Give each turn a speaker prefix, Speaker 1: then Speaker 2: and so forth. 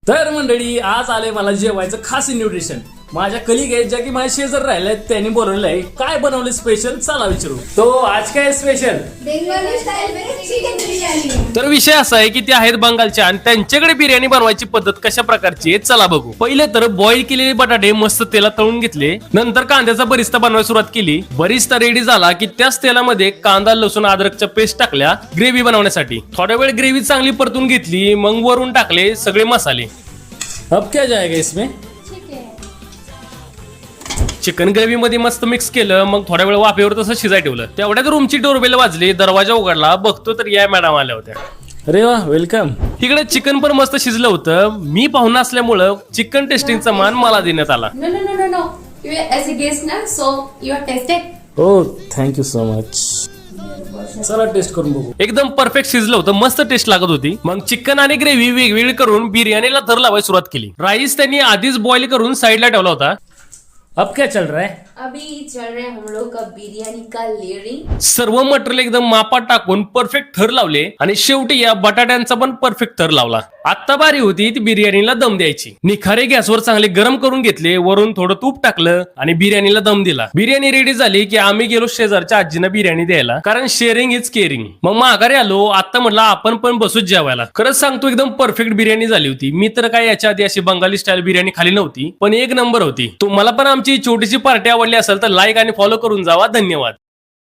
Speaker 1: तर मंडळी आज आले मला जेवायचं खास न्यूट्रिशन. माझ्या कलिग आहेत ज्या की माझ्या शेजार राहिल्या त्यांनी बोलवलंय. काय बनवले स्पेशल चला विचारू. तो आज काय स्पेशल?
Speaker 2: बेंगॉली स्टाईल में चिकन बिर्याणी.
Speaker 3: तर विषय असा आहे की ते आहेत बंगालच्या आणि त्यांच्याकडे बिर्याणी बनवायची पद्धत कशा प्रकारची आहे चला बघू. पहिले तर बॉईल केलेले बटाटे मस्त तेलात तळून घेतले. नंतर कांद्याचा बरिस्ता बनवायला सुरुवात केली. बरिस्ता रेडी झाला की त्याच तेलामध्ये कांदा लसूण अद्रकच्या पेस्ट टाकल्या ग्रेव्ही बनवण्यासाठी. थोड्या वेळ ग्रेव्ही चांगली परतून घेतली. मग वरून टाकले सगळे मसाले.
Speaker 1: अब क्या जाएगा इसमें?
Speaker 3: चिकन ग्रेव्ही मध्ये मस्त मिक्स केलं. मग थोड्या वेळ वाफेवर तसं शिजाय ठेवलं. तेवढ्यात रूमची डोरबेल वाजली. दरवाजा उघडला. बघतो तर या मॅडम आल्या होत्या.
Speaker 1: अरे वा वेलकम.
Speaker 3: तिकडे चिकन पण मस्त शिजलं होतं. मी पाहुणा असल्यामुळं चिकन टेस्टिंगचा मान मला देण्यात आला.
Speaker 2: No. You are as a guest now, so you are tested.
Speaker 1: हो थँक्यू सो मच. चला टेस्ट करून बघू.
Speaker 3: एकदम परफेक्ट शिजलं होतं. मस्त टेस्ट लागत होती. मग चिकन आणि ग्रेव्ही वेगवेगळी करून बिर्याणीला थर लावायला सुरुवात केली. राईस त्यांनी आधीच बॉईल करून साईडला ठेवला होता.
Speaker 1: अब क्या चल रहा है?
Speaker 2: अभी चल रहा है हम लोग का बिरयानी का लेयरिंग.
Speaker 3: सर्व मटेरियल एकदम मापात टाकून परफेक्ट थर लावले आणि शेवटी या बटाट्यांचा पण परफेक्ट थर लावला. आता बारी होती ती बिर्याणीला दम द्यायची. निखारे गॅसवर चांगले गरम करून घेतले. वरून थोडं तूप टाकलं आणि बिर्याणीला दम दिला. बिर्याणी रेडी झाली की आम्ही गेलो शेजारच्या आजींना बिर्याणी द्यायला. कारण शेअरिंग इज केअरिंग. मग माघारी आलो. आता म्हटलं आपण पण बसूच जेवायला. खरंच सांगतो एकदम परफेक्ट बिर्याणी झाली होती. मी तर काय याच्या आधी अशी बंगाली स्टाईल बिर्याणी खाली नव्हती पण एक नंबर होती. तुम्हाला पण आमची छोटीशी पार्टी आवडली असेल तर लाईक आणि फॉलो करून जावा. धन्यवाद.